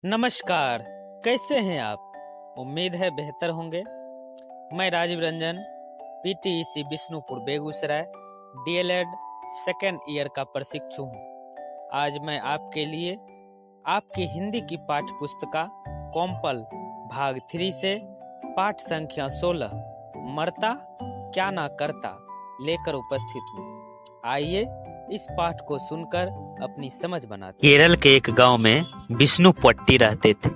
नमस्कार। कैसे हैं आप? उम्मीद है बेहतर होंगे। मैं Rajeev Ranjan, PTEC Bishnupur Begusarai DElEd second year का प्रशिक्षु हूँ। आज मैं आपके लिए आपकी हिंदी की पाठ्य पुस्तिका कॉम्पल भाग 3 से पाठ संख्या 16 मरता क्या ना करता लेकर उपस्थित हूँ। आइए इस पाठ को सुनकर अपनी समझ बनाते। केरल के एक गांव में विष्णु पोट्टी रहते थे।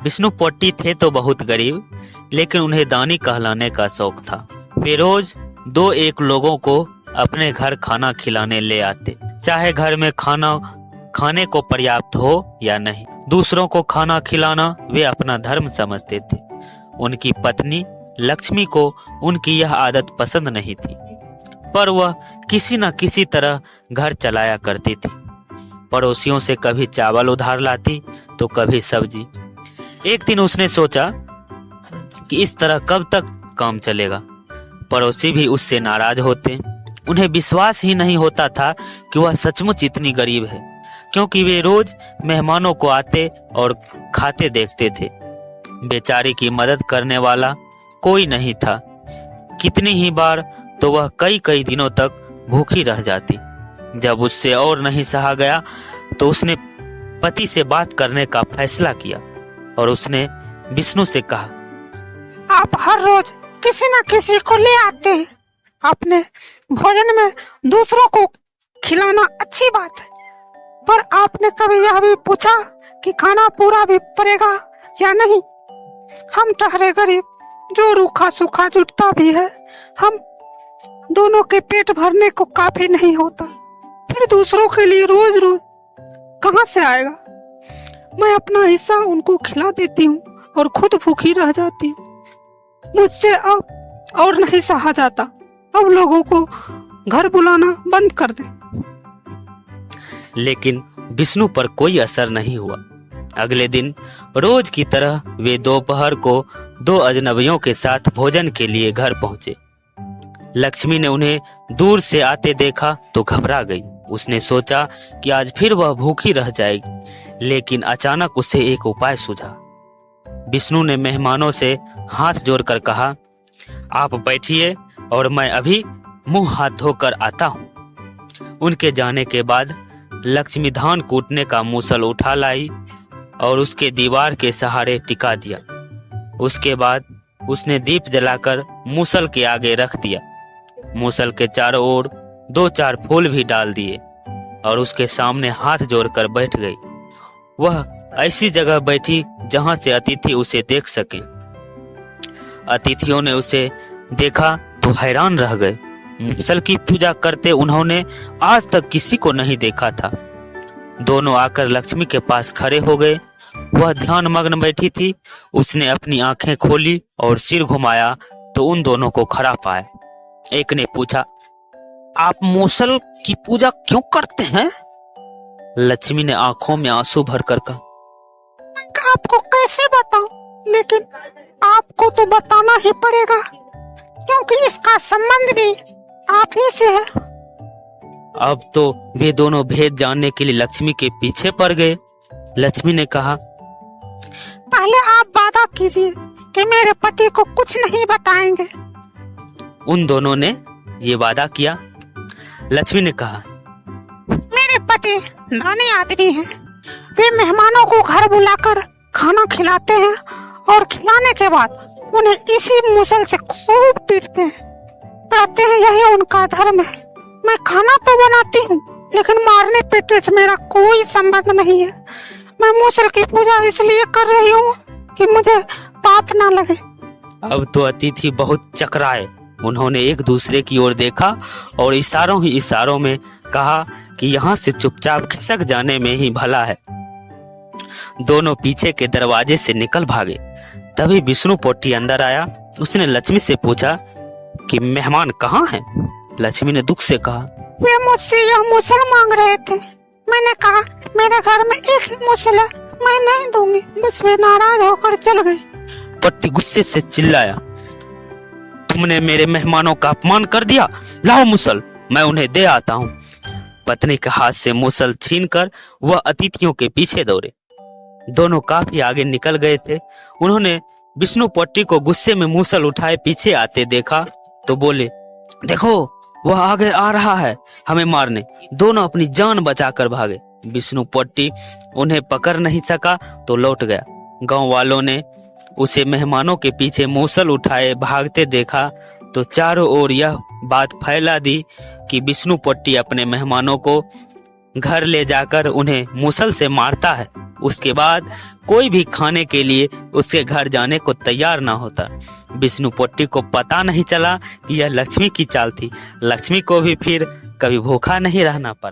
विष्णु पोट्टी थे तो बहुत गरीब, लेकिन उन्हें दानी कहलाने का शौक था। वे रोज 2-1 लोगों को अपने घर खाना खिलाने ले आते, चाहे घर में खाना खाने को पर्याप्त हो या नहीं। दूसरों को खाना खिलाना वे अपना धर्म समझते थे। उनकी पत्नी लक्ष्मी को उनकी यह आदत पसंद नहीं थी, पर वह किसी न किसी तरह घर चलाया करती थी। पड़ोसियों से कभी चावल उधार लाती तो कभी सब्जी। एक दिन उसने सोचा कि इस तरह कब तक काम चलेगा। पड़ोसी भी उससे नाराज होते। उन्हें विश्वास ही नहीं होता था कि वह सचमुच इतनी गरीब है, क्योंकि वे रोज मेहमानों को आते और खाते देखते थे। बेचारी की मदद करने वाला कोई नहीं था। कितनी ही बार तो वह कई दिनों तक भूखी रह जाती। जब उससे और नहीं सहा गया तो उसने पति से बात करने का फैसला किया और उसने विष्णु से कहा, आप हर रोज किसी न किसी को ले आते हैं। अपने भोजन में दूसरों को खिलाना अच्छी बात है, पर आपने कभी यह भी पूछा कि खाना पूरा भी पड़ेगा या नहीं? हम ठहरे गरीब, जो रूखा सूखा जुटता भी है, हम दोनों के पेट भरने को काफी नहीं होता, फिर दूसरों के लिए रोज रोज कहां से आएगा? मैं अपना हिस्सा उनको खिला देती हूँ और खुद भूखी रह जाती हूँ। मुझसे अब और नहीं सहा जाता। अब लोगों को घर बुलाना बंद कर दे। लेकिन विष्णु पर कोई असर नहीं हुआ। अगले दिन रोज की तरह वे दोपहर को 2 अजनबियों के साथ भोजन के लिए घर पहुंचे। लक्ष्मी ने उन्हें दूर से आते देखा तो घबरा गई। उसने सोचा कि आज फिर वह भूखी रह जाएगी, लेकिन अचानक उसे एक उपाय सूझा। विष्णु ने मेहमानों से हाथ जोड़कर कहा, आप बैठिए और मैं अभी मुंह हाथ धोकर आता हूँ। उनके जाने के बाद लक्ष्मी धान कूटने का मूसल उठा लाई और उसके दीवार के सहारे टिका दिया। उसके बाद उसने दीप जलाकर मूसल के आगे रख दिया। मूसल के चारों ओर 2-4 फूल भी डाल दिए और उसके सामने हाथ जोड़कर बैठ गई। वह ऐसी जगह बैठी जहां से अतिथि उसे देख सके। अतिथियों ने उसे देखा तो हैरान रह गए। मूसल की पूजा करते उन्होंने आज तक किसी को नहीं देखा था। दोनों आकर लक्ष्मी के पास खड़े हो गए। वह ध्यान मग्न बैठी थी। उसने अपनी आंखें खोली और सिर घुमाया तो उन दोनों को खड़ा पाया। एक ने पूछा, आप मूसल की पूजा क्यों करते हैं? लक्ष्मी ने आंखों में आंसू भरकर कहा, आपको कैसे बताऊं, लेकिन आपको तो बताना ही पड़ेगा, क्योंकि इसका संबंध भी आप ही से है। अब तो वे दोनों भेद जानने के लिए लक्ष्मी के पीछे पड़ गए। लक्ष्मी ने कहा, पहले आप वादा कीजिए कि मेरे पति को कुछ नहीं बताएंगे। उन दोनों ने ये वादा किया। लक्ष्मी ने कहा, मेरे पति दानी आदमी हैं। वे मेहमानों को घर बुलाकर खाना खिलाते हैं और खिलाने के बाद उन्हें इसी मूसल से खूब पीटते हैं। कहते हैं यही उनका धर्म है। मैं खाना तो बनाती हूँ, लेकिन मारने पीटने से मेरा कोई संबंध नहीं है। मैं मूसल की पूजा इसलिए कर रही हूँ कि मुझे पाप ना लगे। अब तो अतिथि बहुत चकराए। उन्होंने एक दूसरे की ओर देखा और इशारों ही इशारों में कहा कि यहाँ से चुपचाप खिसक जाने में ही भला है। दोनों पीछे के दरवाजे से निकल भागे। तभी विष्णु पोट्टी अंदर आया। उसने लक्ष्मी से पूछा कि मेहमान कहाँ हैं? लक्ष्मी ने दुख से कहा, वे मुझसे यह मूसल मांग रहे थे। मैंने कहा मेरे घर में एक ही मूसल है, मैं नहीं दूंगी। बस वे नाराज होकर चल गए। पोट्टी गुस्से से चिल्लाया, तुमने मेरे मेहमानों का अपमान कर दिया। लाओ मूसल, मैं उन्हें दे आता हूँ। पत्नी के हाथ से मूसल छीनकर वह अतिथियों के पीछे दौड़े। दोनों काफी आगे निकल गए थे। उन्होंने विष्णु पोट्टी को गुस्से में मूसल उठाए पीछे आते देखा तो बोले, देखो वह आगे आ रहा है हमें मारने। दोनों अपनी जान बचाकर भागे। विष्णु पोट्टी उन्हें पकड़ नहीं सका तो लौट गया। गांव वालों ने उसे मेहमानों के पीछे मूसल उठाए भागते देखा तो चारों ओर यह बात फैला दी कि विष्णु पोट्टी अपने मेहमानों को घर ले जाकर उन्हें मूसल से मारता है। उसके बाद कोई भी खाने के लिए उसके घर जाने को तैयार ना होता। विष्णु पोट्टी को पता नहीं चला कि यह लक्ष्मी की चाल थी। लक्ष्मी को भी फिर कभी भूखा नहीं रहना पड़ा।